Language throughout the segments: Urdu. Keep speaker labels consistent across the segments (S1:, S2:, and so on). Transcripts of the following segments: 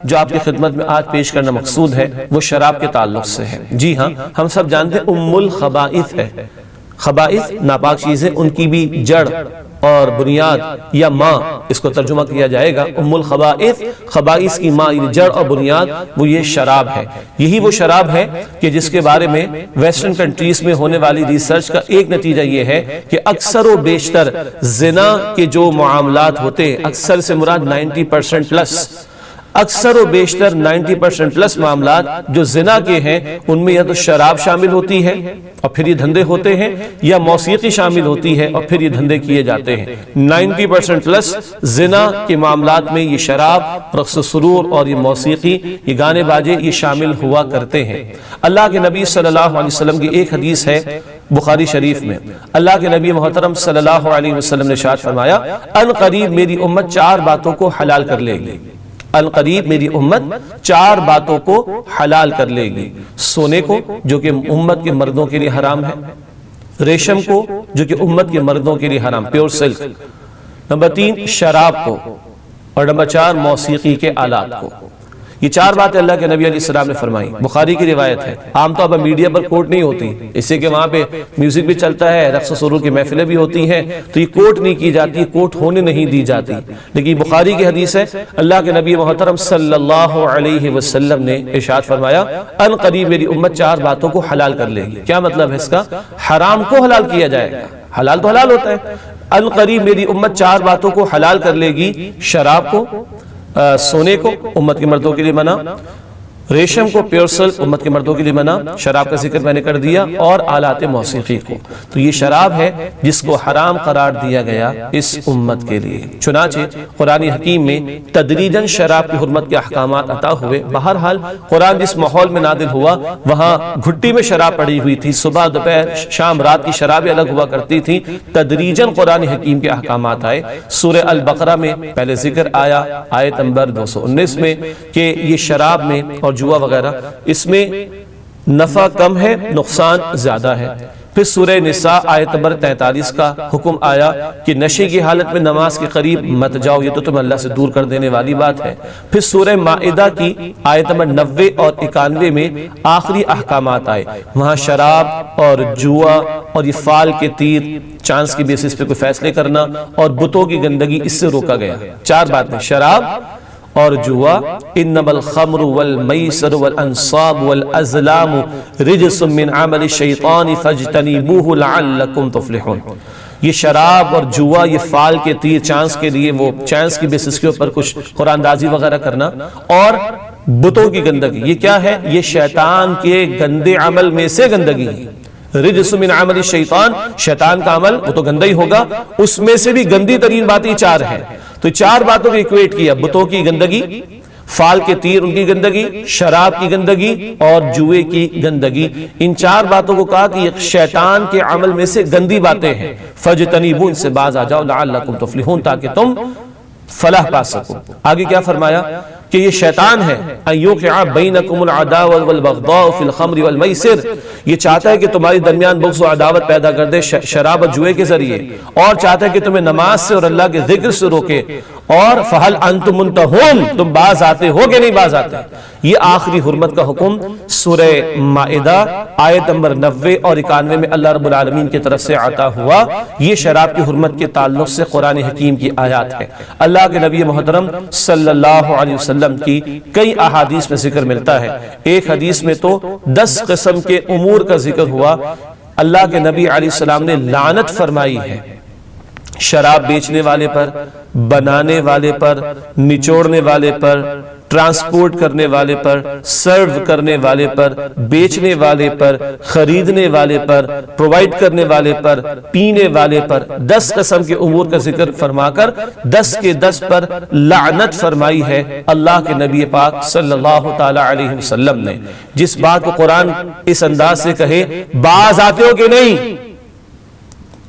S1: جو آپ کی خدمت میں آج پیش کرنا مقصود ہے وہ شراب کے تعلق سے ہے۔ جی ہاں، ہم سب جانتے ہیں ام الخبائث ہے۔ خبائث ناپاک چیزیں، ان کی بھی جڑ اور بنیاد یا ماں، اس کو ترجمہ کیا جائے گا ام الخبائث، خبائث کی ماں یعنی جڑ اور بنیاد، وہ یہ شراب ہے۔ یہی وہ شراب ہے کہ جس کے بارے میں ویسٹرن کنٹریز میں ہونے والی ریسرچ کا ایک نتیجہ یہ ہے کہ اکثر و بیشتر زنا کے جو معاملات ہوتے ہیں، اکثر سے مراد 90% پلس، اکثر و بیشتر 90% پلس معاملات جو زنا کے ہیں ان میں یا تو شراب شامل ہوتی ہے اور پھر یہ دھندے ہوتے ہیں، یا موسیقی شامل ہوتی ہے اور پھر یہ دھندے کیے جاتے ہیں۔ 90% پلس زنا کے معاملات میں یہ شراب، رقص و سرور اور یہ موسیقی، یہ گانے باجے، یہ شامل ہوا کرتے ہیں۔ اللہ کے نبی صلی اللہ علیہ وسلم کی ایک حدیث ہے بخاری شریف میں، اللہ کے نبی محترم صلی اللہ علیہ وسلم نے ارشاد فرمایا، ان قریب میری امت 4 باتوں کو حلال کر لے گی۔ ان قریب میری امت 4 باتوں کو حلال کر لے گی۔ سونے کو جو کہ امت کے مردوں کے لیے حرام ہے، ریشم کو جو کہ امت کے مردوں کے لیے حرام، پیور سلک، نمبر 3 شراب کو، اور نمبر 4 موسیقی کے آلات کو۔ یہ 4 باتیں اللہ کے نبی علیہ السلام نے فرمائی، بخاری کی روایت ہے۔ عام طور پر میڈیا پر کوٹ نہیں ہوتی، اس سے کہ وہاں پہ میوزک بھی چلتا ہے، رقص و سرور کی محفلیں بھی ہوتی ہیں، تو یہ کوٹ نہیں کی جاتی، کوٹ ہونے نہیں دی جاتی، لیکن بخاری کی حدیث ہے، اللہ کے نبی محترم صلی اللہ علیہ وسلم نے ارشاد فرمایا، ان قریب میری امت 4 باتوں کو حلال کر لے گی۔ کیا مطلب ہے اس کا؟ حرام کو حلال کیا جائے گا، حلال تو حلال ہوتا ہے۔ ان قریب میری امت 4 باتوں کو حلال کر لے گی، شراب کو، سونے کو امت کے مردوں کے لیے منع، ریشم کو، پیور سلک امت کے مردوں کے لیے منع، شراب کا ذکر میں نے کر دیا، اور آلات موسیقی کو۔ تو یہ شراب ہے جس کو حرام قرار دیا گیا اس امت کے لیے۔ چنانچہ قرآن حکیم میں تدریجاً شراب کی حرمت کے احکامات عطا ہوئے۔ بہرحال قرآن جس ماحول میں نازل ہوا وہاں گھٹی میں شراب پڑی ہوئی تھی، صبح دوپہر شام رات کی شرابیں الگ ہوا کرتی تھی۔ تدریجاً قرآن حکیم کے احکامات آئے۔ سورہ البقرہ میں پہلے ذکر آیا آیت نمبر 219 میں کہ یہ شراب میں اور جوا وغیرہ، اس میں نفع کم ہے، نقصان زیادہ ہے۔ پھر سورہ نساء آیت نمبر 43 کا حکم آیا کہ نشے کی حالت میں نماز کے قریب مت جاؤ، یہ تو تم اللہ سے دور کر دینے والی بات ہے۔ پھر سورہ مائدہ کی آیت نمبر 90 اور 91 میں آخری احکامات آئے، وہاں شراب اور جوا اور یہ فال کے تیر، چانس کی بیسس پہ کوئی فیصلے کرنا، اور بتوں کی گندگی، اس سے روکا گیا۔ 4 باتیں، شراب اور جوا، انما الخمر والمیسر والانصاب والازلام رجس من عمل الشیطان فاجتنبوه لعلکم تفلحون۔ یہ شراب اور جوا، یہ فال کے تیر، چانس کے لیے وہ چانس کی بیسس کے اوپر کچھ قرآن دازی وغیرہ کرنا، اور بتوں کی گندگی، یہ کیا ہے؟ یہ شیطان کے گندے عمل میں سے گندگی ہے۔ رجس من عمل الشیطان، شیطان کا عمل وہ تو گندا ہی ہوگا، اس میں سے بھی گندی ترین باتیں 4 ہیں۔ تو 4 باتوں کو ایکویٹ کیا، بتوں کی گندگی، فال کے تیر ان کی گندگی، شراب کی گندگی اور جوئے کی گندگی۔ ان 4 باتوں کو کہا کہ یہ شیطان کے عمل میں سے گندی باتیں ہیں، فَاجْتَنِبُوا، ان سے باز آ جاؤ، لَعَلَّكُمْ تُفْلِحُونَ، تاکہ تم فلاح پا سکو۔ آگے کیا فرمایا کہ یہ شیطان ہے، أَن يُوقِعَ بَيْنَكُمُ الْعَدَاوَةَ وَالْبَغْضَاءَ فِي الْخَمْرِ وَالْمَيْسِرِ، یہ چاہتا ہے کہ تمہاری درمیان بغض و عداوت پیدا کر دے شراب اور جوئے کے ذریعے، اور چاہتا ہے کہ تمہیں نماز سے اور اللہ کے ذکر سے روکے، اور فَهَلْ أَنْتُمْ مُنْتَهُونَ، تم باز آتے ہو کہ نہیں باز آتے۔ یہ آخری حرمت کا حکم سورہ مائدہ آیت نمبر 90 اور 91 میں اللہ رب العالمین کی طرف سے عطا ہوا۔ یہ شراب کی حرمت کے تعلق سے قرآن حکیم کی آیات ہے۔ اللہ کے نبی محترم صلی اللہ علیہ وسلم کی کئی احادیث میں ذکر ملتا ہے۔ ایک حدیث میں تو 10 قسم کے امور کا ذکر ہوا۔ اللہ کے نبی علیہ السلام نے لعنت فرمائی ہے شراب بیچنے والے پر، بنانے والے پر، نچوڑنے والے پر، ٹرانسپورٹ کرنے والے پر، سرو کرنے والے پر، بیچنے والے پر، خریدنے والے پر، پرووائیڈ کرنے والے پر، پینے والے پر، 10 قسم کے امور کا ذکر فرما کر 10 کے 10 پر لعنت فرمائی ہے اللہ کے نبی پاک صلی اللہ تعالی علیہ وسلم نے۔ جس بات کو قرآن اس انداز سے کہے، باز آتے ہو کہ نہیں،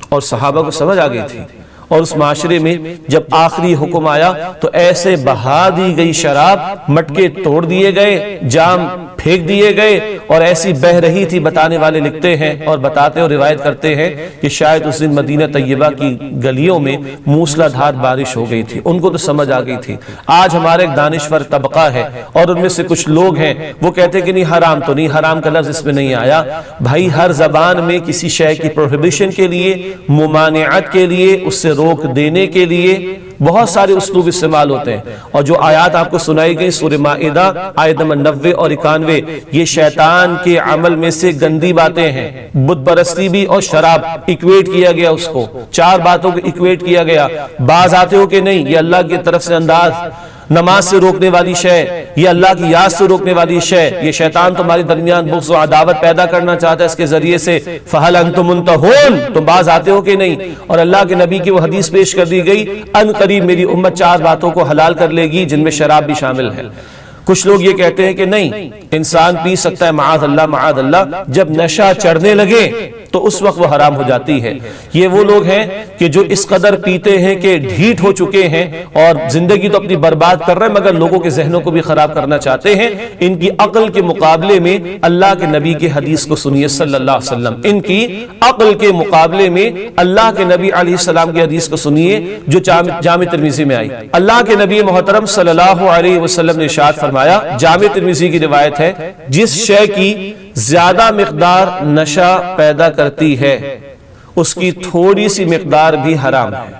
S1: اور صحابہ کو سمجھ آ گئی تھی، اور اس معاشرے میں جب آخری حکم آیا تو ایسے بہا دی گئی شراب، مٹکے توڑ دیے گئے، جام پھینک دیے گئے اور ایسی بہ رہی تھی. بتانے والے لکھتے ہیں اور بتاتے اور روایت کرتے ہیں کہ شاید اس دن مدینہ طیبہ کی گلیوں میں موسلا دھار بارش ہو گئی تھی. ان کو تو سمجھ آ گئی تھی. آج ہمارے ایک دانشور طبقہ ہے اور ان میں سے کچھ لوگ ہیں وہ کہتے کہ نہیں حرام تو نہیں, حرام کا لفظ اس میں نہیں آیا. بھائی ہر زبان میں کسی شے کی پروہیبیشن کے لیے, ممانعت کے لیے, اس سے روک دینے کے لیے بہت سارے اسلوب استعمال ہوتے ہیں. اور جو آیات آپ کو سنائی گئی سورہ مائدہ آیت نمبر 90 اور 91, یہ شیطان کے عمل میں سے گندی باتیں ہیں. بت پرستی بھی اور شراب ایکویٹ کیا گیا, اس کو 4 باتوں کو ایکویٹ کیا گیا. بعض آتے ہو کہ نہیں یہ اللہ کی طرف سے انداز, نماز سے روکنے والی شے, یہ اللہ کی یاد سے روکنے والی شے, یہ شیطان تمہارے درمیان بغض و عداوت پیدا کرنا چاہتا ہے اس کے ذریعے سے. فَهَلْ أَنْتُمْ مُنْتَهُونَ, تم باز آتے ہو کہ نہیں. اور اللہ کے نبی کی وہ حدیث پیش کر دی گئی, ان قریب میری امت 4 باتوں کو حلال کر لے گی جن میں شراب بھی شامل ہے. کچھ لوگ یہ کہتے ہیں کہ نہیں انسان پی سکتا ہے معاذ اللہ معاذ اللہ, جب نشہ چڑھنے لگے تو اس وقت وہ حرام ہو جاتی ہے. یہ وہ لوگ ہیں کہ جو اس قدر پیتے ہیں کہ ڈھیٹ ہو چکے ہیں اور زندگی تو اپنی برباد کر رہے ہیں مگر لوگوں کے ذہنوں کو بھی خراب کرنا چاہتے ہیں. ان کی عقل کے مقابلے میں اللہ کے نبی کی حدیث کو سنیے صلی اللہ علیہ وسلم. ان کی عقل کے مقابلے میں اللہ کے نبی علیہ السلام کی حدیث کو سنیے جو جامع ترمذی میں آئی. اللہ کے نبی محترم صلی اللہ علیہ وسلم نے ارشاد فرمایا, جامع ترمذی کی روایت ہے, جس شے کی زیادہ مقدار نشہ پیدا کرتی ہے اس کی تھوڑی سی مقدار بھی حرام ہے.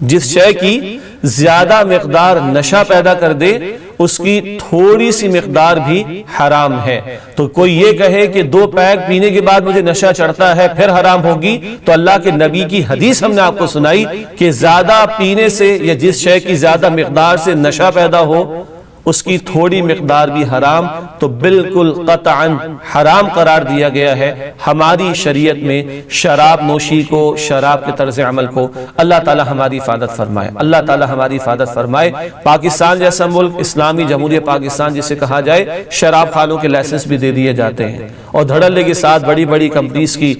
S1: جس شے کی زیادہ مقدار نشہ پیدا کر دے اس کی تھوڑی سی مقدار بھی حرام ہے. تو کوئی یہ کہے کہ 2 پیک پینے کے بعد مجھے نشہ چڑھتا ہے پھر حرام ہوگی, تو اللہ کے نبی کی حدیث ہم نے آپ کو سنائی کہ زیادہ پینے سے یا جس شے کی زیادہ مقدار سے نشہ پیدا ہو اس کی تھوڑی مقدار بھی حرام. تو بالکل قطعاً حرام قرار دیا گیا ہے ہماری شریعت میں شراب نوشی کو, شراب کے طرز عمل کو. اللہ تعالی ہماری حفاظت فرمائے, اللہ تعالی ہماری حفاظت فرمائے. پاکستان جیسا ملک, اسلامی جمہوریہ پاکستان جسے کہا جائے, شراب خانوں کے لائسنس بھی دے دیے جاتے ہیں اور دھڑلے کے ساتھ بڑی بڑی کمپنیز کی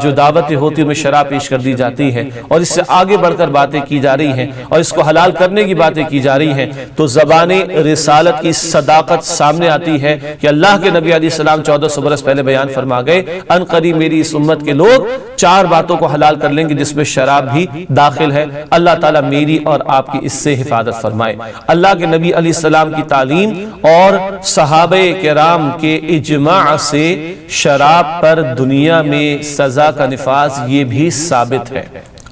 S1: جو دعوتیں ہوتی ہیں میں شراب پیش کر دی جاتی ہے اور اس سے آگے بڑھ کر باتیں کی جا رہی ہیں اور اس کو حلال کرنے کی باتیں کی جا رہی ہیں. تو زبان رسالت کی صداقت سامنے آتی ہے کہ اللہ کے نبی علیہ السلام 1400 برس پہلے بیان فرما گئے, ان قریب میری اس امت کے لوگ 4 باتوں کو حلال کر لیں گے جس میں شراب بھی داخل ہے. اللہ تعالیٰ میری اور آپ کی اس سے حفاظت فرمائے. اللہ کے نبی علیہ السلام کی تعلیم اور صحابہ کرام کے اجماع سے شراب پر دنیا میں سزا کا نفاذ یہ بھی ثابت ہے.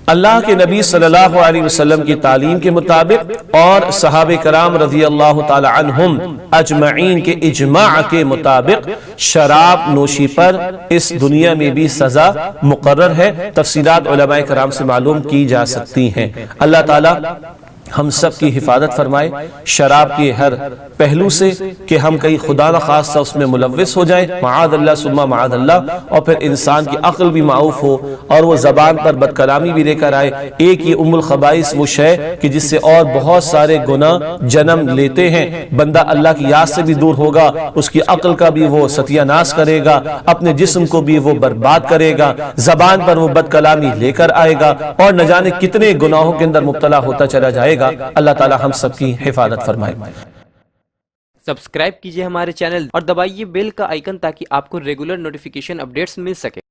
S1: اللہ کے نبی صلی اللہ علیہ وسلم کی تعلیم کے مطابق اور صحابہ کرام رضی اللہ تعالی عنہم اجمعین کے اجماع کے مطابق شراب نوشی پر اس دنیا میں بھی سزا مقرر ہے. تفصیلات علماء کرام سے معلوم کی جا سکتی ہیں. اللہ تعالی ہم سب کی حفاظت فرمائے شراب کے ہر پہلو سے کہ ہم کہیں خدا نخواستہ اس میں ملوث ہو جائیں, معاذ اللہ ثم معاذ اللہ, اور پھر انسان کی عقل بھی معاف ہو اور وہ زبان پر بد کلامی بھی لے کر آئے. ایک یہ ام الخبائث وہ شے کہ جس سے اور بہت سارے گناہ جنم لیتے ہیں. بندہ اللہ کی یاد سے بھی دور ہوگا, اس کی عقل کا بھی وہ ستیہ ناش کرے گا, اپنے جسم کو بھی وہ برباد کرے گا, زبان پر وہ بد کلامی لے کر آئے گا اور نہ جانے کتنے گناہوں کے اندر مبتلا ہوتا چلا جائے گا. اللہ تعالی ہم سب کی حفاظت فرمائے.
S2: سبسکرائب کیجئے ہمارے چینل اور دبائیے بیل کا آئیکن تاکہ آپ کو ریگولر نوٹیفیکیشن اپڈیٹس مل سکے.